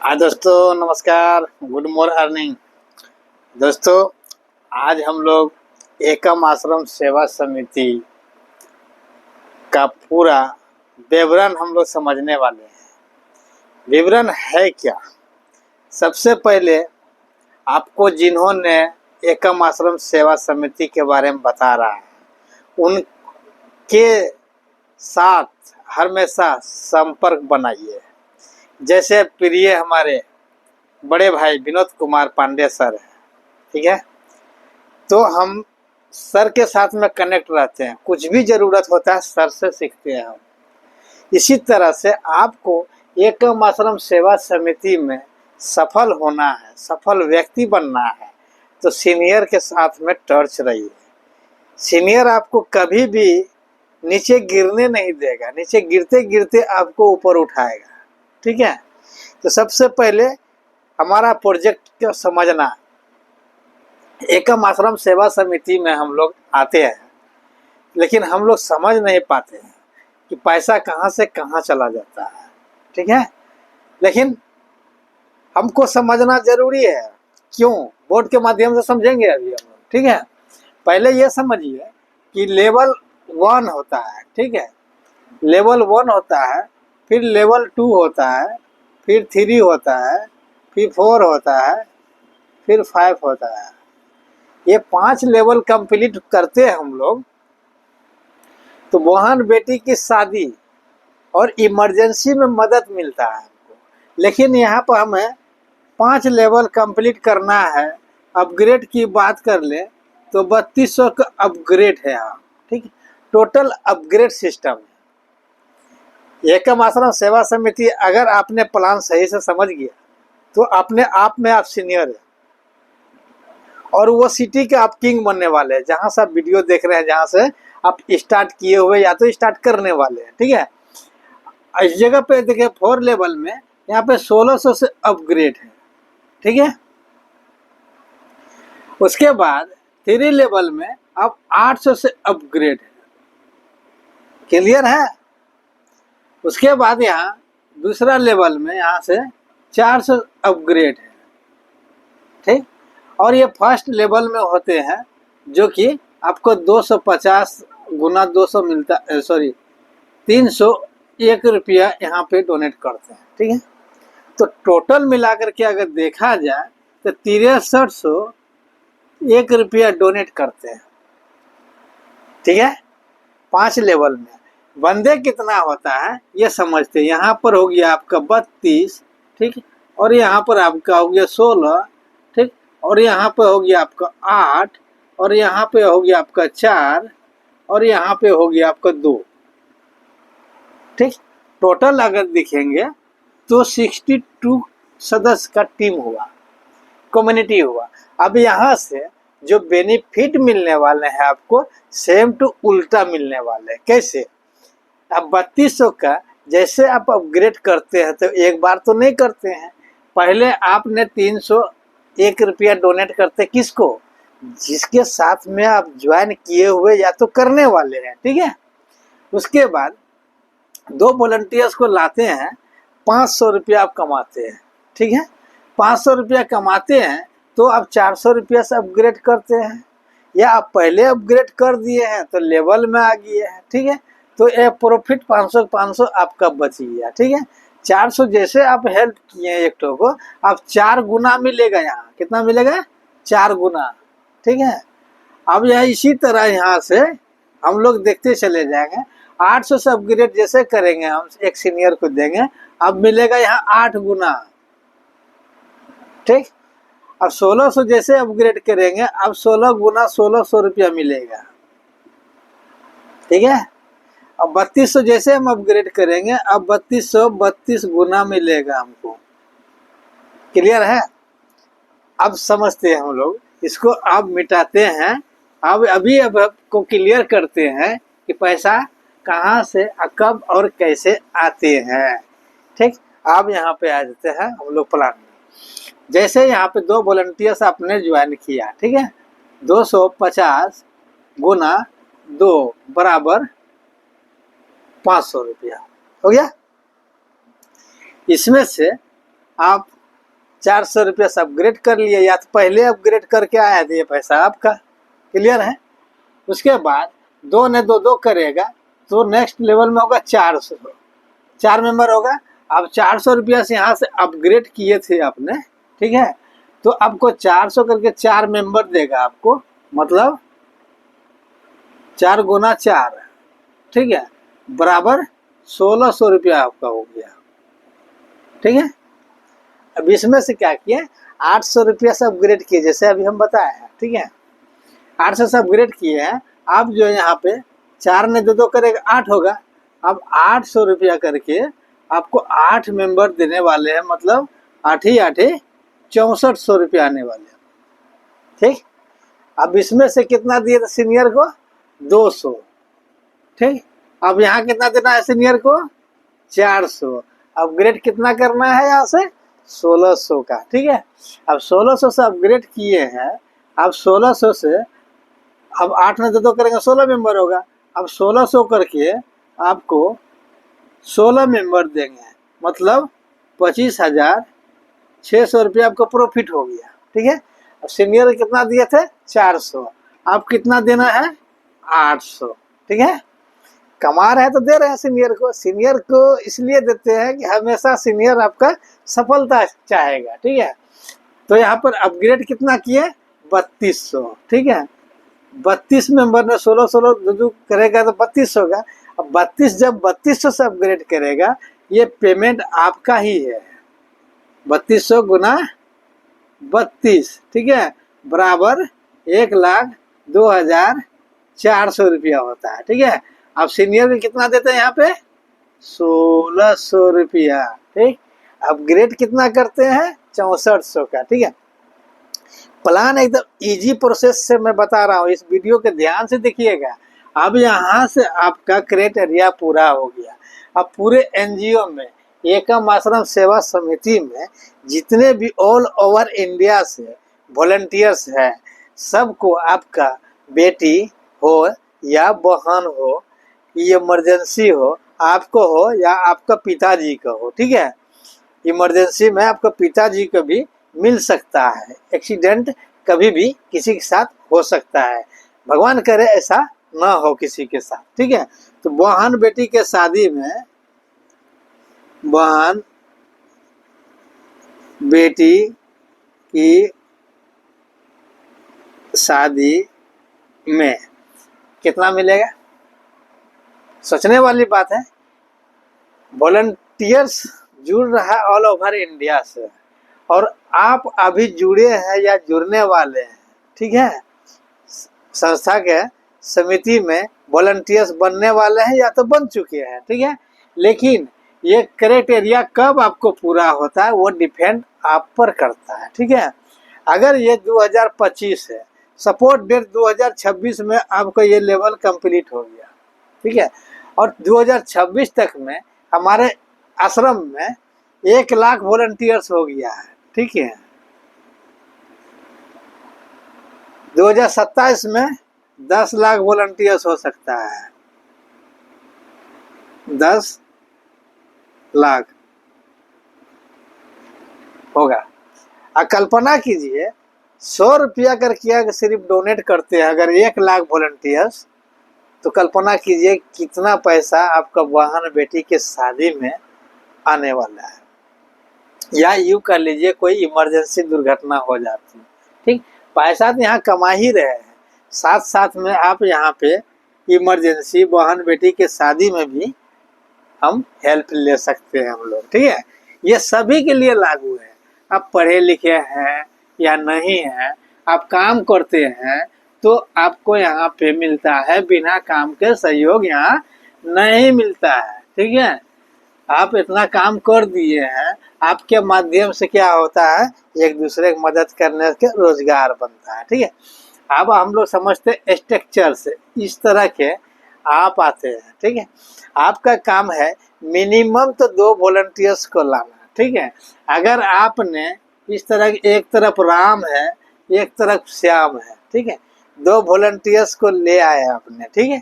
हाँ दोस्तों, नमस्कार। गुड मॉर्निंग दोस्तों। आज हम लोग एकम आश्रम सेवा समिति का पूरा विवरण हम लोग समझने वाले हैं। विवरण है क्या? सबसे पहले आपको जिन्होंने एकम आश्रम सेवा समिति के बारे में बता रहा है उनके साथ हमेशा संपर्क बनाइए। जैसे प्रिय हमारे बड़े भाई विनोद कुमार पांडे सर है, ठीक है, तो हम सर के साथ में कनेक्ट रहते हैं। कुछ भी ज़रूरत होता है सर से सीखते हैं हम। इसी तरह से आपको एकम आश्रम सेवा समिति में सफल होना है, सफल व्यक्ति बनना है, तो सीनियर के साथ में टच रहिए। सीनियर आपको कभी भी नीचे गिरने नहीं देगा, नीचे गिरते गिरते आपको ऊपर उठाएगा, ठीक है। तो सबसे पहले हमारा प्रोजेक्ट को समझना। एकम आश्रम सेवा समिति में हम लोग आते हैं, लेकिन हम लोग समझ नहीं पाते हैं कि पैसा कहाँ से कहाँ चला जाता है, ठीक है। लेकिन हमको समझना जरूरी है। क्यों? बोर्ड के माध्यम से समझेंगे अभी हम लोग, ठीक है। पहले ये समझिए कि लेवल 1 होता है, ठीक है, लेवल 1 होता है, फिर लेवल 2 होता है, फिर 3 होता है, फिर 4 होता है, फिर 5 होता है। ये 5 लेवल कंप्लीट करते हैं हम लोग तो बहन बेटी की शादी और इमरजेंसी में मदद मिलता है हमको। लेकिन यहाँ पर हमें 5 लेवल कंप्लीट करना है। अपग्रेड की बात कर ले तो 3200 का अपग्रेड है यहाँ, ठीक है। टोटल अपग्रेड सिस्टम है। एकम आश्रम सेवा समिति अगर आपने प्लान सही से समझ गया तो अपने आप में आप सीनियर है और वो सिटी के आप किंग बनने वाले हैं। जहाँ से आप वीडियो देख रहे हैं, जहाँ से आप स्टार्ट किए हुए या तो स्टार्ट करने वाले हैं, ठीक है। इस जगह पे देखिए 4 लेवल में यहाँ पे 1600 से अपग्रेड है, ठीक है। उसके बाद 3 लेवल में अब 800 से अपग्रेड है। क्लियर है? उसके बाद यहाँ दूसरा लेवल में यहाँ से 400 अपग्रेड है, ठीक। और ये फर्स्ट लेवल में होते हैं जो कि आपको 250 गुना 200 मिलता है, सॉरी 301 रुपया यहाँ पे डोनेट करते हैं, ठीक है। तो टोटल मिलाकर के अगर देखा जाए तो 6301 रुपया डोनेट करते हैं, ठीक है। 5 लेवल में बंदे कितना होता है ये समझते हैं। यहाँ पर हो गया आपका 32, ठीक, और यहाँ पर आपका हो गया 16, ठीक, और यहाँ पे हो गया आपका 8, और यहाँ पे हो गया आपका 4, और यहाँ पे हो गया आपका 2, ठीक। टोटल अगर देखेंगे तो 62 सदस्य का टीम हुआ, कम्युनिटी हुआ। अब यहाँ से जो बेनिफिट मिलने वाले हैं आपको सेम टू उल्टा मिलने वाले हैं। कैसे? अब 3200 का जैसे आप अपग्रेड करते हैं तो एक बार तो नहीं करते हैं, पहले आपने 301 रुपया डोनेट करते किसको? जिसके साथ में आप ज्वाइन किए हुए या तो करने वाले हैं, ठीक है। उसके बाद 2 वॉलंटियर्स को लाते हैं, 500 रुपया आप कमाते हैं, ठीक है। 500 रुपया कमाते हैं तो आप 400 रुपया से अपग्रेड करते हैं, या आप पहले अपग्रेड कर दिए हैं तो लेवल में आ गए हैं, ठीक है। तो ये प्रॉफिट 500 आपका बच गया, ठीक है। 400 जैसे आप हेल्प किए एक ठो को, आप 4 गुना मिलेगा। यहाँ कितना मिलेगा? 4 गुना, ठीक है। अब यह इसी तरह यहाँ से हम लोग देखते चले जाएंगे। 800 से अपग्रेड जैसे करेंगे हम एक सीनियर को देंगे, अब मिलेगा यहाँ 8 गुना, ठीक। अब 1600 जैसे अपग्रेड करेंगे, अब 16 गुना 1600 रुपया मिलेगा, ठीक है। अब 3200 जैसे हम अपग्रेड करेंगे, अब 3232 गुना मिलेगा हमको। क्लियर है? अब समझते हैं हम लोग इसको, अब मिटाते हैं। अब आपको क्लियर करते हैं कि पैसा कहाँ से, कब और कैसे आते हैं, ठीक। अब यहाँ पे आ जाते हैं हम लोग प्लान में। जैसे यहाँ पे 2 वॉलंटियर्स आपने ज्वाइन किया, ठीक है, 250 गुना 2 बराबर 500 रुपया हो गया। इसमें से आप 400 रुपया से अपग्रेड कर लिए, या तो पहले अपग्रेड करके आया तो ये पैसा आपका। क्लियर है? उसके बाद 2 ने 2 करेगा तो नेक्स्ट लेवल में होगा 400, 4 मेंबर होगा। अब 400 रुपया से यहाँ से अपग्रेड किए थे आपने, ठीक है, तो आपको 400 करके 4 मेंबर देगा आपको, मतलब 4 गुना 4, ठीक है, बराबर 1600 रुपया आपका हो गया। ठीक है, अब इसमें से क्या किए, 800 रुपया से अपग्रेड किए, जैसे अभी हम बताए हैं। ठीक है, 800 से अपग्रेड किए हैं। अब जो है यहाँ पे 4 ने 2 करेगा 8 होगा। अब 800 रुपया करके आपको 8 मेंबर देने वाले हैं, मतलब 8 ही 8 6400 रुपया आने वाले हैं। ठीक, अब इसमें से कितना दिए थे सीनियर को, 200। ठीक, अब यहाँ कितना देना है सीनियर को, 400। अपग्रेड कितना करना है यहाँ से, 1600 का। ठीक है, अब 1600 से अपग्रेड किए हैं। अब 1600 से अब 8 ने 2 करेंगे 16 मेंबर होगा। अब 1600 करके आपको 16 मेंबर देंगे, मतलब 25,600 रुपया आपको प्रॉफिट हो गया। ठीक है, अब सीनियर कितना दिए थे, 400। आप कितना देना है, 800। ठीक है, कमा रहे हैं तो दे रहे हैं सीनियर को। सीनियर को इसलिए देते हैं कि हमेशा सीनियर आपका सफलता चाहेगा। ठीक है, तो यहाँ पर अपग्रेड कितना किए, 3200। ठीक है, 32 मेंबर में 16 2 करेगा तो 32 होगा। अब 32 जब 3200 से अपग्रेड करेगा, ये पेमेंट आपका ही है। 3200 गुना 32, ठीक है, बराबर 1,02,400 रुपया होता है। ठीक है, अब सीनियर में कितना देते हैं यहाँ पे, 1600 रुपया। ठीक, अपग्रेड कितना करते हैं, 6400 का। ठीक है, प्लान एकदम इजी प्रोसेस से मैं बता रहा हूँ, इस वीडियो के ध्यान से देखिएगा। अब यहाँ से आपका क्राइटेरिया पूरा हो गया। अब पूरे एनजीओ में, एकम आश्रम सेवा समिति में जितने भी ऑल ओवर इंडिया से वॉलंटियर्स हैं, सबको आपका बेटी हो या बहन हो, इमरजेंसी हो, आपको हो या आपका पिताजी का हो, ठीक है, इमरजेंसी में आपका पिताजी को भी मिल सकता है। एक्सीडेंट कभी भी किसी के साथ हो सकता है, भगवान करे ऐसा ना हो किसी के साथ। ठीक है, तो बहन बेटी के शादी में, बहन बेटी की शादी में कितना मिलेगा, सोचने वाली बात है। वॉलंटियर्स जुड़ रहा है ऑल ओवर इंडिया से, और आप अभी जुड़े हैं या जुड़ने वाले हैं। ठीक है, संस्था के समिति में वॉलंटियर्स बनने वाले हैं या तो बन चुके हैं। ठीक है, लेकिन ये क्राइटेरिया कब आपको पूरा होता है, वो डिपेंड आप पर करता है। ठीक है, अगर ये 2025 है, सपोर्ट डेट 2026 में आपको ये लेवल कंप्लीट हो गया। ठीक है, और 2026 तक में हमारे आश्रम में 1 लाख वॉलंटियर्स हो गया है। ठीक है, 2027 में 10 लाख वॉलंटियर्स हो सकता है, 10 लाख होगा। कल्पना कीजिए 100 रुपया करके अगर सिर्फ डोनेट करते हैं अगर 1 लाख वॉलंटियर्स, तो कल्पना कीजिए कितना पैसा आपका बहन बेटी के शादी में आने वाला है। या यूँ कर लीजिए कोई इमरजेंसी दुर्घटना हो जाती है। ठीक, पैसा तो यहाँ कमा ही रहे हैं, साथ साथ में आप यहाँ पे इमरजेंसी बहन बेटी के शादी में भी हम हेल्प ले सकते हैं हम लोग। ठीक है, ये सभी के लिए लागू है। आप पढ़े लिखे हैं या नहीं हैं, आप काम करते हैं तो आपको यहाँ पे मिलता है, बिना काम के सहयोग यहाँ नहीं मिलता है। ठीक है, आप इतना काम कर दिए हैं, आपके माध्यम से क्या होता है, एक दूसरे की मदद करने के रोजगार बनता है। ठीक है, अब हम लोग समझते हैं स्ट्रक्चर से, इस तरह के आप आते हैं। ठीक है, आपका काम है मिनिमम तो 2 वॉलंटियर्स को लाना। ठीक है, अगर आपने इस तरह, एक तरफ राम है एक तरफ श्याम है, ठीक है, 2 वॉलंटियर्स को ले आए आपने। ठीक है,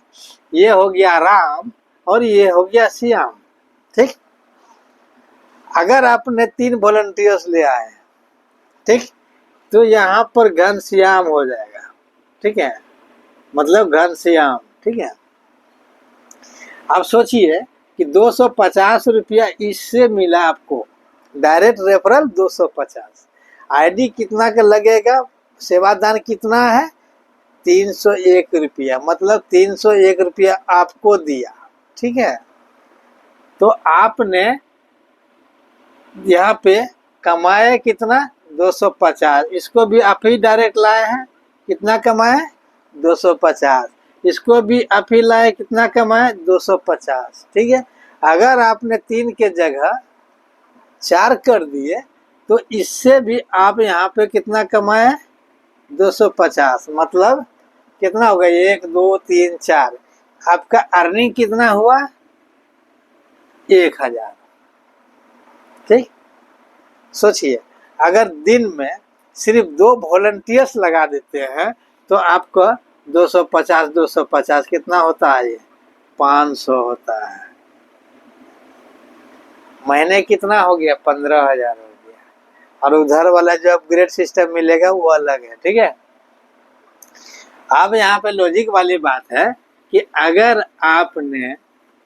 ये हो गया राम और ये हो गया श्याम। ठीक, अगर आपने 3 वॉलंटियर्स ले आए, ठीक। तो यहाँ पर घनश्याम हो जाएगा, ठीक है, मतलब घनश्याम, ठीक है। आप सोचिए कि 250 रुपया इससे मिला आपको, डायरेक्ट रेफरल 250। आईडी कितना का लगेगा, सेवादान कितना है, 301 रुपया, मतलब 301 रुपया आपको दिया, ठीक है। तो आपने यहाँ पे कमाए कितना, 250। इसको भी आप ही डायरेक्ट लाए हैं, कितना कमाए, 250। इसको भी आप ही लाए, कितना कमाए, 250, ठीक है। अगर आपने 3 के जगह 4 कर दिए तो इससे भी आप यहाँ पे कितना कमाए, 250, मतलब कितना होगा, 1 2 3 4, आपका अर्निंग कितना हुआ, 1000, ठीक। सोचिए अगर दिन में सिर्फ 2 वॉलंटियर्स लगा देते हैं तो आपका 250 कितना होता है, ये 500 होता है। महीने कितना हो गया, 15,000 हो गया। और उधर वाला जो अपग्रेड सिस्टम मिलेगा वो अलग है, ठीक है। अब यहाँ पे लॉजिक वाली बात है कि अगर आपने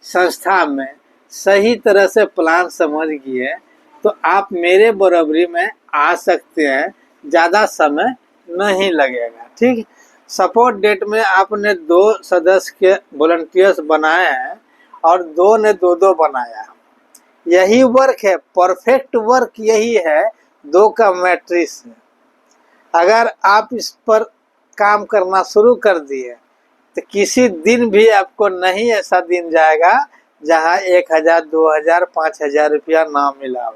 संस्था में सही तरह से प्लान समझ गए तो आप मेरे बराबरी में आ सकते हैं, ज़्यादा समय नहीं लगेगा, ठीक। सपोर्ट डेट में आपने 2 सदस्य के वॉलंटियर्स बनाए हैं और 2 ने 2 बनाया, यही वर्क है, परफेक्ट वर्क यही है, 2 का मैट्रिक्स है। अगर आप इस पर काम करना शुरू कर दिए तो किसी दिन भी आपको नहीं ऐसा दिन जाएगा जहां 1000 2000 5000 रुपया ना मिला हो,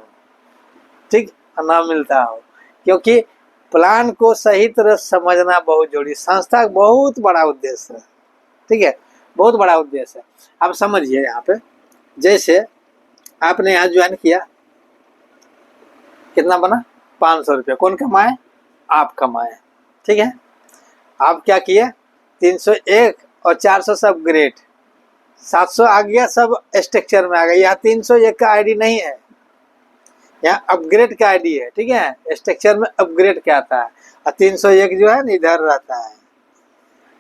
ठीक, ना मिलता हो। क्योंकि प्लान को सही तरह समझना बहुत जरूरी, संस्था का बहुत बड़ा उद्देश्य है, ठीक है, बहुत बड़ा उद्देश्य है। आप समझिए यहाँ पे, जैसे आपने यहाँ ज्वाइन किया, कितना बना, 500 रुपया, कौन कमाए, आप कमाए, ठीक है। आप क्या किए, 301 और 400 सब ग्रेड, 700 आ गया, सब स्ट्रक्चर में आ गया। यहाँ 301 का आईडी नहीं है, यहाँ अपग्रेड का आईडी है, ठीक है, स्ट्रक्चर में अपग्रेड क्या आता है। और 301 जो है ना इधर रहता है,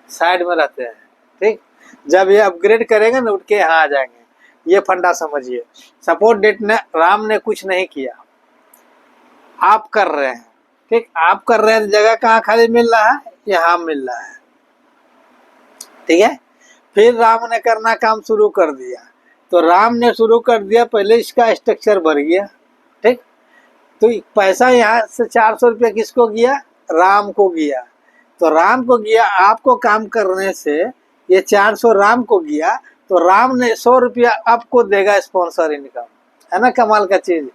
साइड में रहते हैं, ठीक। जब ये अपग्रेड करेंगे ना उठ के यहाँ आ जाएंगे, ये फंडा समझिए। सपोर्ट डेट ने राम ने कुछ नहीं किया, आप कर रहे हैं, ठीक, आप कर रहे हैं, जगह कहाँ खाली मिल रहा है, यहाँ मिल रहा है, ठीक है। फिर राम ने करना काम शुरू कर दिया, तो राम ने शुरू कर दिया, पहले इसका स्ट्रक्चर भर गया, ठीक। तो पैसा यहाँ से 400 रुपया किसको गया, राम को गया, तो राम को गया, आपको काम करने से ये 400 राम को गया, तो राम ने 100 रुपया आपको देगा स्पॉन्सर इनकम, है ना, कमाल का चीज।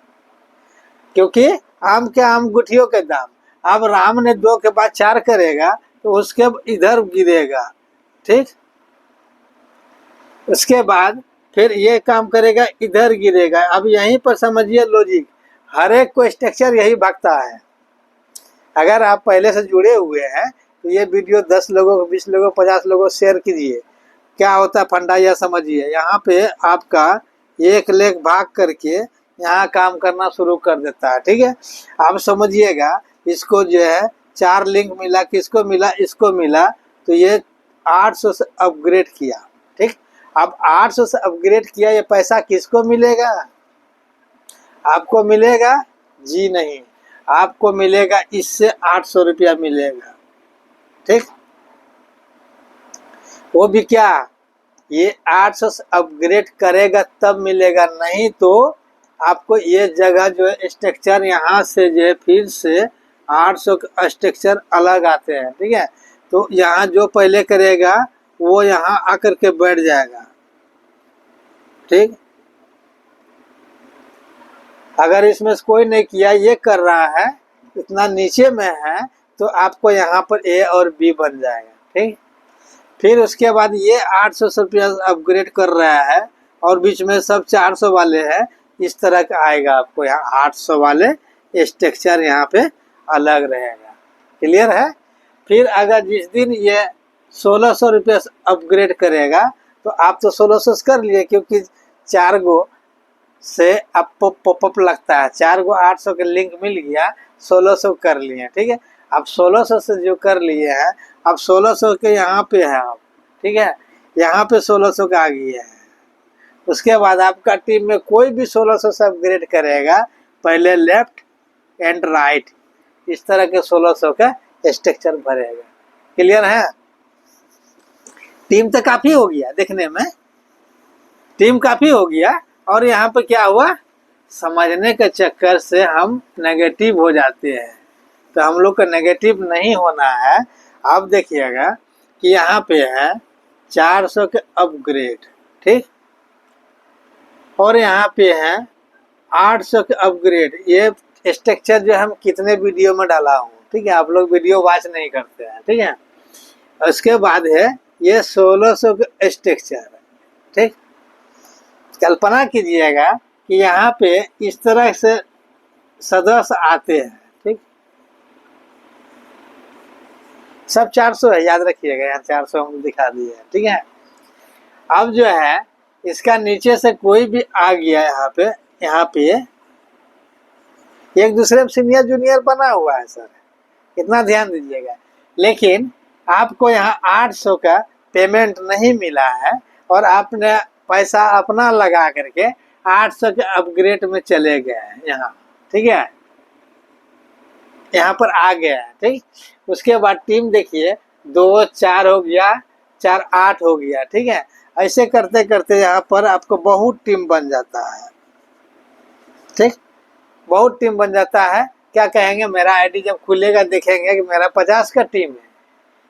क्योंकि आम के आम गुठियों के दाम, अब राम ने 2 के बाद 4 करेगा तो उसके इधर गिरेगा, ठीक। उसके बाद फिर ये काम करेगा, इधर गिरेगा। अब यहीं पर समझिए लॉजिक, हर एक को स्ट्रक्चर यही भागता है। अगर आप पहले से जुड़े हुए हैं तो ये वीडियो 10 लोगों को, 20 लोगों, 50 लोगों को शेयर कीजिए। क्या होता है फंडा, यह समझिए। यहाँ पे आपका एक लेख भाग करके यहाँ काम करना शुरू कर देता है, ठीक है। आप समझिएगा, इसको जो है 4 लिंक मिला, किसको मिला, इसको मिला, तो ये 800 से अपग्रेड किया, ठीक। अब 800 से अपग्रेड किया, ये पैसा किसको मिलेगा, आपको मिलेगा, जी नहीं, आपको मिलेगा इससे 800 रुपया मिलेगा, ठीक। वो भी क्या, ये 800 से अपग्रेड करेगा तब मिलेगा, नहीं तो आपको ये जगह जो है स्ट्रक्चर यहाँ से जो है फिर से 800 का स्ट्रक्चर अलग आते हैं, ठीक है। तो यहाँ जो पहले करेगा वो यहाँ आकर के बैठ जाएगा, ठीक। अगर इसमें से कोई नहीं किया, ये कर रहा है, इतना नीचे में है, तो आपको यहाँ पर ए और बी बन जाएगा, ठीक। फिर उसके बाद ये 800 रुपया अपग्रेड कर रहा है और बीच में सब 400 वाले हैं, इस तरह का आएगा आपको यहाँ 800 वाले स्ट्रक्चर यहाँ पे अलग रहेगा, क्लियर है। फिर अगर जिस दिन ये 1600 रुपया अपग्रेड करेगा तो आप तो 1600 कर लिए, क्योंकि 4 गो से आपको पॉपअप लगता है, 4 गो 800 के लिंक मिल गया, 1600 कर लिए, ठीक है। अब 1600 से जो कर लिए हैं, अब 1600 के यहाँ पे है आप, ठीक है, यहाँ पे 1600 का आ गया है। उसके बाद आपका टीम में कोई भी 1600 से अपग्रेड करेगा, पहले लेफ्ट एंड राइट इस तरह के 1600 का स्ट्रक्चर भरेगा। क्लियर है? टीम तो काफी हो गया देखने में, टीम काफी हो गया। और यहाँ पे क्या हुआ, समझने के चक्कर से हम नेगेटिव हो जाते हैं, तो हम लोग का नेगेटिव नहीं होना है। अब देखिएगा कि यहाँ पे है 400 के अपग्रेड, ठीक, और यहाँ पे है 800 के अपग्रेड। ये स्ट्रक्चर जो हम कितने वीडियो में डाला हूँ, ठीक है, आप लोग वीडियो वॉच नहीं करते हैं, ठीक है। उसके बाद है ये 1600 के स्ट्रक्चर, ठीक। कल्पना कीजिएगा कि यहाँ पे इस तरह से सदस्य आते हैं, ठीक, सब 400 है, याद रखिएगा, यहाँ 400 हम दिखा दिए, ठीक है। अब जो है इसका नीचे से कोई भी आ गया यहाँ पे एक दूसरे में सीनियर जूनियर बना हुआ है सर, इतना ध्यान दीजिएगा। लेकिन आपको यहाँ 800 का पेमेंट नहीं मिला है और आपने पैसा अपना लगा करके 800 के अपग्रेड में चले गए हैं यहाँ, ठीक है, यहाँ पर आ गया है, ठीक। उसके बाद टीम देखिए 2 4 हो गया, 4 8 हो गया, ठीक है। ऐसे करते करते यहाँ पर आपको बहुत टीम बन जाता है, ठीक, बहुत टीम बन जाता है। क्या कहेंगे, मेरा आईडी जब खुलेगा देखेंगे कि मेरा 50 का टीम है,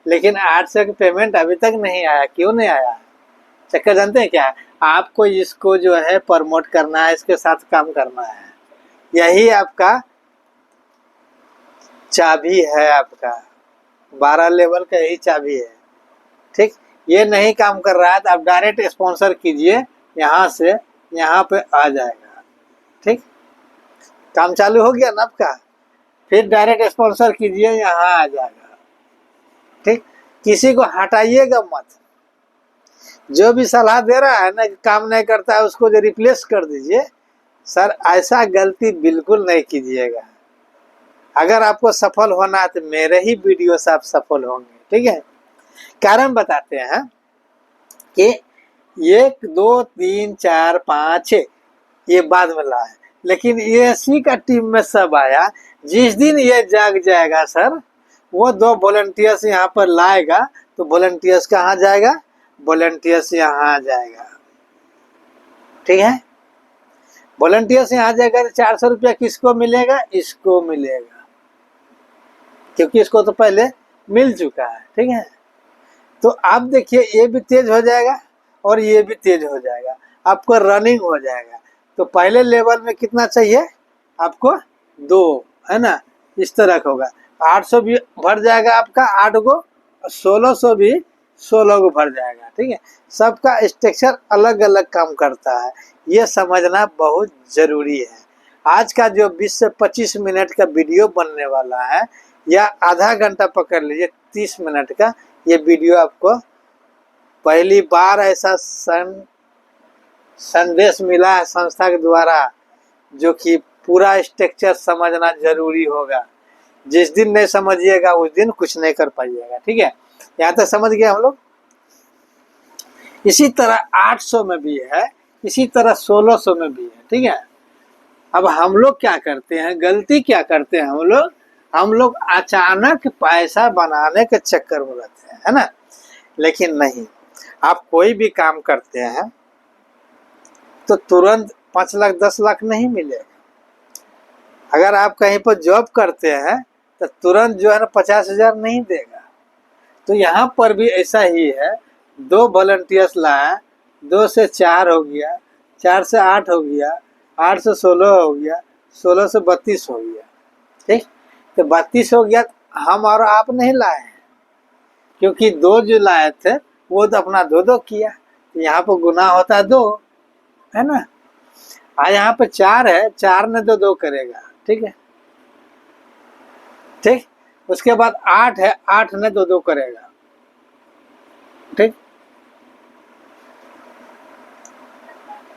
लेकिन 800 का पेमेंट अभी तक नहीं आया। क्यों नहीं आया? चक्कर जानते हैं क्या? आपको इसको जो है प्रमोट करना है, इसके साथ काम करना है, यही आपका चाबी है, आपका 12 लेवल का यही चाबी है, ठीक। ये नहीं काम कर रहा है तो आप डायरेक्ट स्पॉन्सर कीजिए, यहाँ से यहाँ पे आ जाएगा, ठीक। काम चालू हो गया ना आपका, फिर डायरेक्ट स्पॉन्सर कीजिए, यहाँ आ जाएगा, ठीक। किसी को हटाइएगा मत, जो भी सलाह दे रहा है ना काम नहीं करता है उसको जो रिप्लेस कर दीजिए। सर ऐसा गलती बिल्कुल नहीं कीजिएगा। अगर आपको सफल होना है तो मेरे ही वीडियो से आप सफल होंगे, ठीक है। कारण बताते हैं कि 1 2 3 4 5 6 ये बाद में लाए, लेकिन ये इसी का टीम में सब आया। जिस दिन ये जाग जाएगा सर, वो 2 वॉलंटियर्स यहाँ पर लाएगा, तो वॉलंटियर्स कहाँ जाएगा, वॉलंटियर्स यहाँ आ जाएगा, ठीक है। वॉलंटियर्स यहाँ आ जाएगा तो 400 रुपया किसको मिलेगा, इसको मिलेगा, क्योंकि इसको तो पहले मिल चुका है, ठीक है। तो आप देखिए ये भी तेज हो जाएगा और ये भी तेज हो जाएगा, आपको रनिंग हो जाएगा। तो पहले लेवल में कितना चाहिए आपको, 2, है ना, इस तरह का होगा। 800 भी भर जाएगा आपका 8 गो, 1600 भी 16 गो भर जाएगा, ठीक है। सबका स्ट्रक्चर अलग अलग काम करता है, ये समझना बहुत जरूरी है। आज का जो 20 से 25 मिनट का वीडियो बनने वाला है, या आधा घंटा पकड़ लीजिए 30 मिनट का, ये वीडियो आपको पहली बार ऐसा संदेश मिला है संस्था के द्वारा, जो कि पूरा स्ट्रक्चर समझना जरूरी होगा। जिस दिन नहीं समझिएगा उस दिन कुछ नहीं कर पाइएगा, ठीक है। यहाँ तक समझ गए हम लोग। इसी तरह 800 में भी है, इसी तरह 1600 में भी है, ठीक है। अब हम लोग क्या करते हैं, गलती क्या करते हैं हम लोग अचानक पैसा बनाने के चक्कर में रहते हैं, है ना। लेकिन नहीं, आप कोई भी काम करते हैं तो तुरंत 5 लाख 10 लाख नहीं मिलेगा। अगर आप कहीं पर जॉब करते हैं तो तुरंत जो है ना 50,000 नहीं देगा। तो यहाँ पर भी ऐसा ही है, 2 वॉलंटियर्स लाए, 2 से 4 हो गया, 4 से 8 हो गया, 8 से 16 हो गया, 16 से 32 हो गया, ठीक। तो 32 हो गया, हम और आप नहीं लाए हैं, क्योंकि 2 जो लाए थे वो तो अपना 2 किया, तो यहाँ पर गुना होता है 2, है ना। आज यहाँ पे 4 है, 4 ने 2 करेगा, ठीक है, ठीक। उसके बाद 8 है, 8 ने 2 करेगा, ठीक,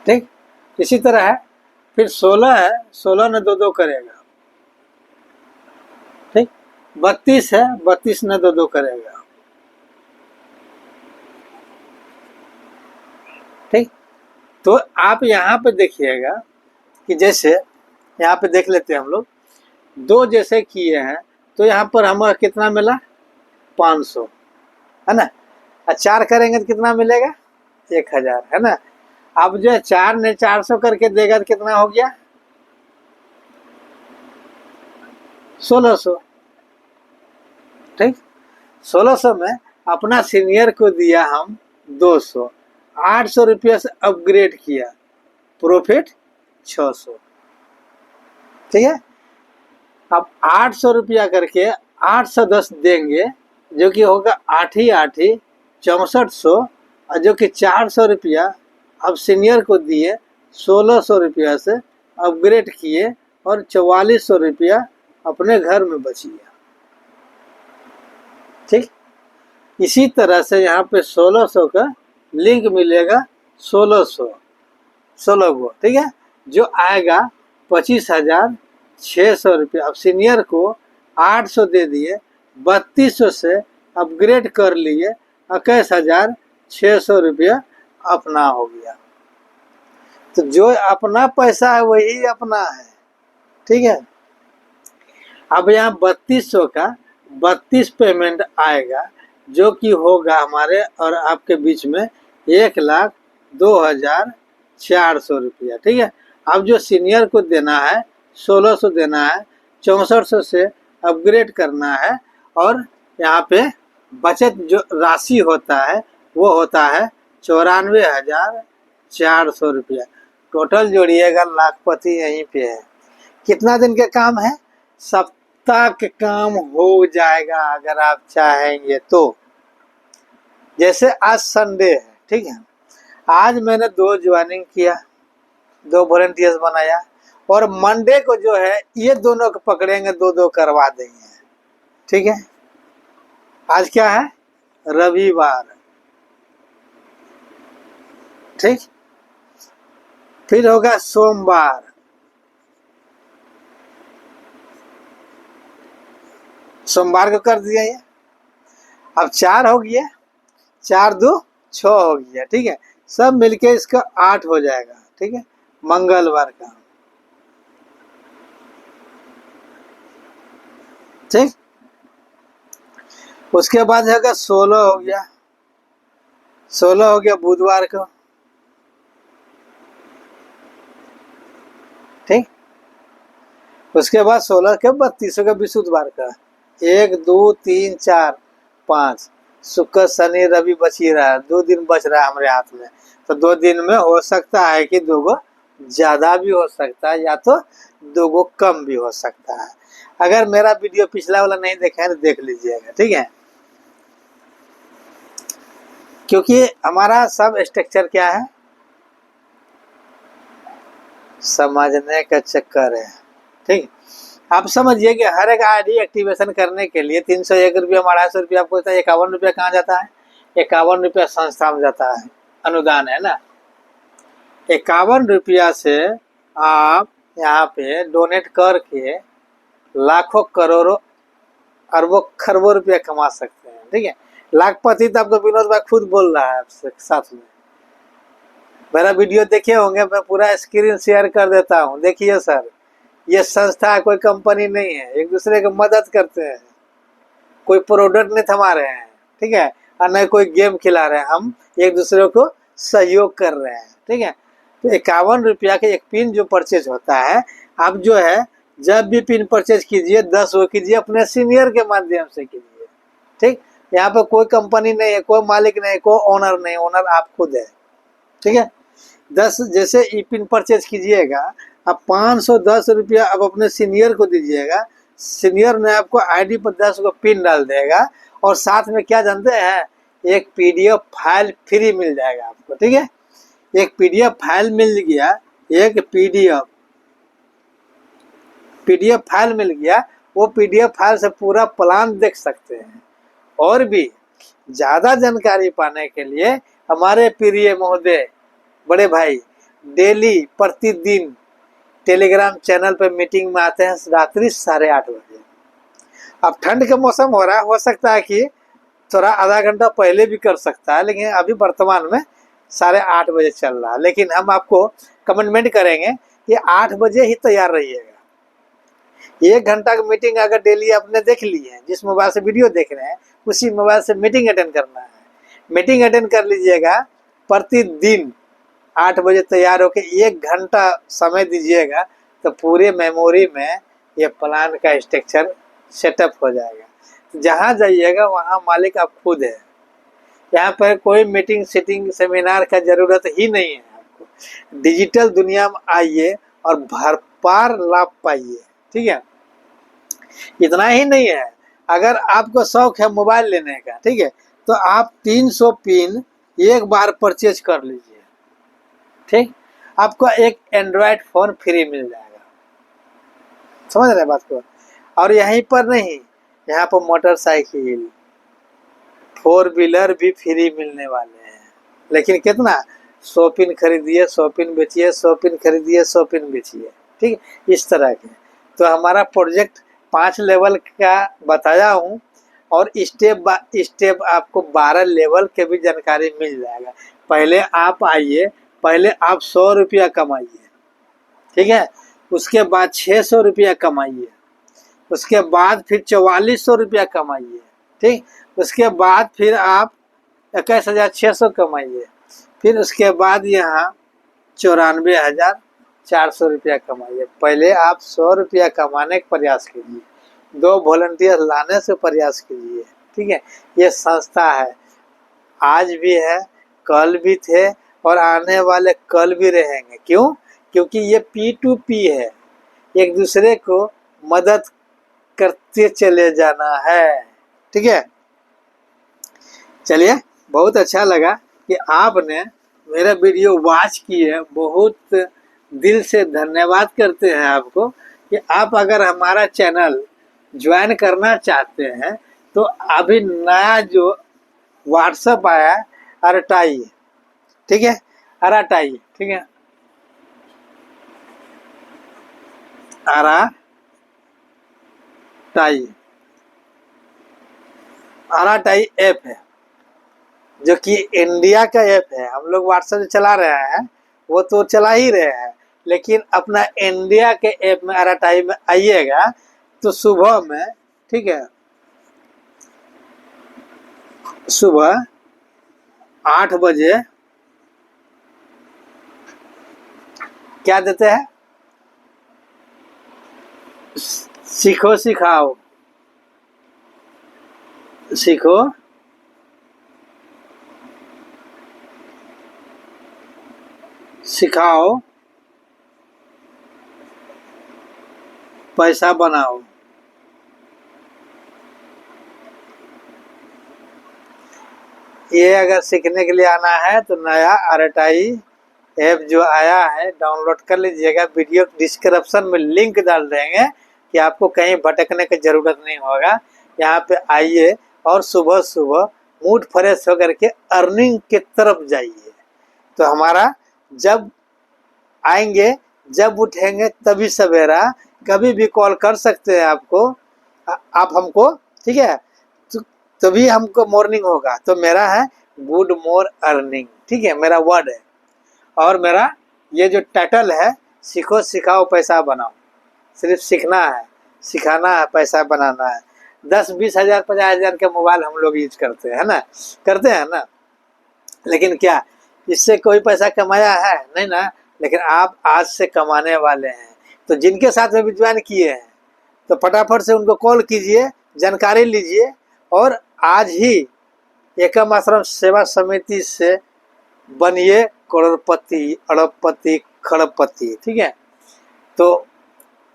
ठीक। इसी तरह है फिर 16 है, 16 ने 2-2 करेगा, ठीक। 32 है, 32 ने 2-2 करेगा, ठीक। तो आप यहाँ पे देखिएगा कि जैसे यहाँ पे देख लेते हैं हम लोग, 2 जैसे किए हैं तो यहाँ पर हमें कितना मिला 500, है ना। और 4 करेंगे तो कितना मिलेगा 1000, है ना। अब जो है 4 ने 400 करके देगा तो कितना हो गया 1600, ठीक। 1600 में अपना सीनियर को दिया हम 200, 800 रुपये से अपग्रेड किया, प्रॉफिट 600, ठीक है। अब 800 रुपया करके 810 देंगे, जो कि होगा 8 ही 8 ही 6400, और जो कि 400 रुपया अब सीनियर को दिए, 1600 रुपया से अपग्रेड किए और 4400 रुपया अपने घर में बच गया, ठीक। इसी तरह से यहाँ पे 1600 का लिंक मिलेगा 16 को, ठीक है, जो आएगा 25,600 रुपया। अब सीनियर को 800 दे दिए, 3200 से अपग्रेड कर लिए, 21,600 रुपया अपना हो गया। तो जो अपना पैसा है वही अपना है, ठीक है। अब यहाँ 3200 का 32 पेमेंट आएगा, जो कि होगा हमारे और आपके बीच में 1,02,400 रुपया, ठीक है। अब जो सीनियर को देना है 1600 देना है, 6400 से अपग्रेड करना है, और यहाँ पे बचत जो राशि होता है वो होता है 94,400 रुपया। टोटल जोड़िएगा लाखपति यहीं पे है। कितना दिन के काम है, सप्ताह के काम हो जाएगा अगर आप चाहेंगे तो। जैसे आज संडे है, ठीक है, आज मैंने 2 ज्वाइनिंग किया, 2 वॉलंटियर्स बनाया, और मंडे को जो है ये दोनों को पकड़ेंगे, 2-2 करवा देंगे, ठीक है। आज क्या है, रविवार, ठीक। फिर होगा सोमवार, सोमवार को कर दिया ये। अब 4 हो गया, 4-2 6 हो गया, ठीक है। सब मिलके इसका 8 हो जाएगा, ठीक है, मंगलवार का, ठीक। उसके बाद है 16 हो गया, 16 हो गया बुधवार को, ठीक। उसके बाद 16 के 32 का बृहस्पतिवार का, 1 2 3 4 5, शुक्र शनि रवि बच ही रहा है, 2 दिन बच रहा है हमारे हाथ में। तो 2 दिन में हो सकता है कि 2 गो ज़्यादा भी हो सकता है, या तो 2 गो कम भी हो सकता है। अगर मेरा वीडियो पिछला वाला नहीं देखा है तो देख लीजिएगा, ठीक है। क्योंकि हमारा सब स्ट्रक्चर क्या है, समझने का चक्कर है, ठीक। आप समझिए कि हर एक आईडी एक्टिवेशन करने के लिए 301 रुपया, 250 रुपया आपको 51 रुपया कहाँ जाता है, 51 रुपया संस्था में जाता है, अनुदान है ना। 51 रुपया से आप यहाँ पे डोनेट करके लाखों करोड़ों अरबों खरबों रुपया कमा सकते हैं, ठीक है। लाखपति तो आपको विनोद भाई खुद बोल रहा है आपसे साथ में। मेरा वीडियो देखे होंगे, मैं पूरा स्क्रीन शेयर कर देता हूँ, देखिए सर, ये संस्था कोई कंपनी नहीं है, एक दूसरे की मदद करते हैं, कोई प्रोडक्ट नहीं थमा रहे हैं, ठीक है, और न कोई गेम खिला रहे हैं, हम एक दूसरे को सहयोग कर रहे हैं, ठीक है। तो 51 रुपया के एक पिन जो परचेज होता है, आप जो है जब भी पिन परचेज कीजिए 10 वो कीजिए अपने सीनियर के माध्यम से कीजिए, ठीक। यहाँ पर कोई कंपनी नहीं है, कोई मालिक नहीं, कोई ओनर नहीं, ओनर आप खुद है, ठीक है। 10 जैसे ई पिन परचेज कीजिएगा, अब 510 रुपया अब अपने सीनियर को दीजिएगा, सीनियर ने आपको आईडी पर 10 को पिन डाल देगा, और साथ में क्या जानते हैं, एक पीडीएफ फाइल फ्री मिल जाएगा आपको, ठीक है। एक पीडीएफ फाइल मिल गया, एक पीडीएफ फाइल मिल गया, वो पीडीएफ फाइल से पूरा प्लान देख सकते हैं। और भी ज़्यादा जानकारी पाने के लिए हमारे प्रिय महोदय बड़े भाई डेली प्रतिदिन टेलीग्राम चैनल पे मीटिंग में आते हैं रात्रि 8:30 बजे। अब ठंड का मौसम हो रहा है, हो सकता है कि थोड़ा आधा घंटा पहले भी कर सकता है, लेकिन अभी वर्तमान में 8:30 बजे चल रहा है। लेकिन हम आपको कमिटमेंट करेंगे कि 8 बजे ही तैयार रहिएगा। 1 घंटा की मीटिंग अगर डेली आपने देख ली है, जिस मोबाइल से वीडियो देख रहे हैं उसी मोबाइल से मीटिंग अटेंड करना है। मीटिंग अटेंड कर लीजिएगा, प्रतिदिन 8 बजे तैयार होकर 1 घंटा समय दीजिएगा, तो पूरे मेमोरी में ये प्लान का स्ट्रक्चर सेटअप हो जाएगा। जहाँ जाइएगा वहाँ मालिक आप खुद है। यहाँ पर कोई मीटिंग सीटिंग सेमिनार का जरूरत ही नहीं है। आपको डिजिटल दुनिया में आइए और भरपूर लाभ पाइए। ठीक है, इतना ही नहीं है, अगर आपको शौक है मोबाइल लेने का, ठीक है, तो आप 300 पिन एक बार परचेज कर लीजिए। ठीक, आपको एक एंड्रॉयड फोन फ्री मिल जाएगा। समझ रहे बात को। और यहीं पर नहीं, यहाँ पर मोटरसाइकिल 4 व्हीलर भी फ्री मिलने वाले हैं। लेकिन कितना? 100 पिन खरीदिए, 100 पिन बेचिए, 100 पिन खरीदिए, 100 पिन बेचिए। ठीक, इस तरह के। तो हमारा प्रोजेक्ट 5 लेवल का बताया हूँ, और स्टेप बाय स्टेप आपको 12 लेवल के भी जानकारी मिल जाएगा। पहले आप आइए, पहले आप 100 रुपया कमाइए। ठीक है, उसके बाद 600 रुपया कमाइए, उसके बाद फिर 4400 रुपया कमाइए। ठीक, उसके बाद फिर आप 21,600 कमाइए, फिर उसके बाद यहाँ 94,400 रुपया कमाइए। पहले आप 100 रुपया कमाने का प्रयास कीजिए, 2 वॉलंटियर लाने से प्रयास कीजिए। ठीक है, ये संस्था है, आज भी है, कल भी थे और आने वाले कल भी रहेंगे। क्यों? क्योंकि ये P2P है, एक दूसरे को मदद करते चले जाना है। ठीक है, चलिए, बहुत अच्छा लगा कि आपने मेरा वीडियो वॉच किए। बहुत दिल से धन्यवाद करते हैं आपको कि आप अगर हमारा चैनल ज्वाइन करना चाहते हैं तो अभी नया जो व्हाट्सएप आया है, अरटाई। ठीक है, अराटाई। ठीक है, अराटाई ऐप है, जो कि इंडिया का ऐप है। हम लोग व्हाट्सएप चला रहे हैं, वो तो चला ही रहे हैं, लेकिन अपना इंडिया के ऐप में अराटाई में आइएगा तो सुबह में, ठीक है, सुबह 8 बजे क्या देते हैं? सीखो सिखाओ, सीखो सिखाओ, पैसा बनाओ। ये अगर सीखने के लिए आना है तो नया अरटाई ऐप जो आया है डाउनलोड कर लीजिएगा। वीडियो डिस्क्रिप्शन में लिंक डाल देंगे कि आपको कहीं भटकने की ज़रूरत नहीं होगा। यहाँ पे आइए और सुबह सुबह मूड फ्रेश होकर के अर्निंग की तरफ जाइए। तो हमारा जब आएंगे, जब उठेंगे तभी सवेरा, कभी भी कॉल कर सकते हैं आपको, आप हमको। ठीक है, तभी हमको मॉर्निंग होगा। तो मेरा है गुड मोर अर्निंग। ठीक है, मेरा वर्ड है, और मेरा ये जो टाइटल है सीखो सिखाओ पैसा बनाओ। सिर्फ सीखना है, सिखाना है, पैसा बनाना है। 10, 20 हज़ार, 50 हज़ार के मोबाइल हम लोग यूज करते हैं ना, करते हैं ना, लेकिन क्या इससे कोई पैसा कमाया है? नहीं ना। लेकिन आप आज से कमाने वाले हैं। तो जिनके साथ में भी ज्वाइन किए हैं तो फटाफट से उनको कॉल कीजिए, जानकारी लीजिए, और आज ही एकम आश्रम सेवा समिति से बनिए करोड़पति, अरबपति, खरबपति। ठीक है, तो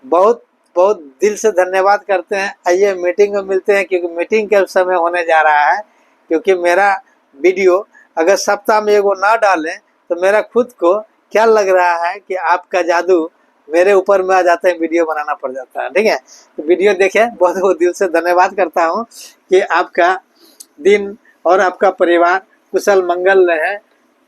बहुत बहुत दिल से धन्यवाद करते हैं। आइए मीटिंग में मिलते हैं, क्योंकि मीटिंग के समय होने जा रहा है। क्योंकि मेरा वीडियो अगर सप्ताह में एगो ना डालें तो मेरा खुद को क्या लग रहा है कि आपका जादू मेरे ऊपर में आ जाता है, वीडियो बनाना पड़ जाता है। ठीक है, तो वीडियो देखें। बहुत बहुत दिल से धन्यवाद करता हूँ कि आपका दिन और आपका परिवार कुशल मंगल रहे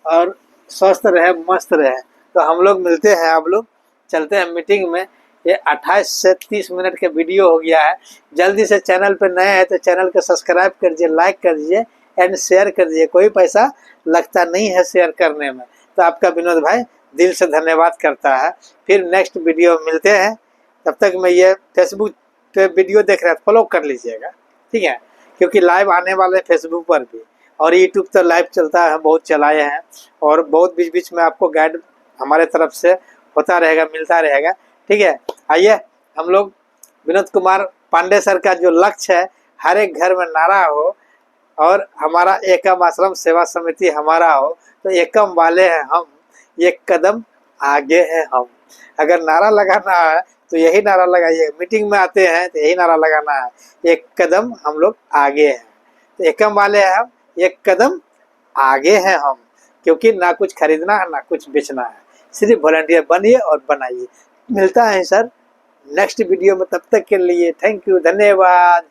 और स्वस्थ रहे, मस्त रहे। तो हम लोग मिलते हैं आप लोग चलते हैं मीटिंग में। ये 28 से 30 मिनट का वीडियो हो गया है। जल्दी से चैनल पर नए हैं तो चैनल को सब्सक्राइब कर दीजिए, लाइक कर दीजिए एंड शेयर कर दीजिए। कोई पैसा लगता नहीं है शेयर करने में। तो आपका विनोद भाई दिल से धन्यवाद करता है। फिर नेक्स्ट वीडियो में मिलते हैं। तब तक मैं ये फेसबुक पे वीडियो देख रहा है, फॉलो कर लीजिएगा, ठीक है, क्योंकि लाइव आने वाले फेसबुक पर भी, और यूट्यूब तो लाइव चलता है, बहुत चलाए हैं, और बहुत बीच बीच में आपको गाइड हमारे तरफ से होता रहेगा, मिलता रहेगा, ठीक है। आइए हम लोग विनोद कुमार पांडे सर का जो लक्ष्य है, हर एक घर में नारा हो और हमारा एकम आश्रम सेवा समिति हमारा हो, तो एकम वाले हैं हम, एक कदम आगे हैं हम। अगर नारा लगाना है तो यही नारा लगाइए। मीटिंग में आते हैं तो यही नारा लगाना है, एक कदम हम लोग आगे हैं। तो एकम वाले हैं हम, एक कदम आगे हैं हम, क्योंकि ना कुछ खरीदना है ना कुछ बेचना है, सिर्फ वॉलंटियर बनिए और बनाइए। मिलता है सर नेक्स्ट वीडियो में, तब तक के लिए थैंक यू, धन्यवाद।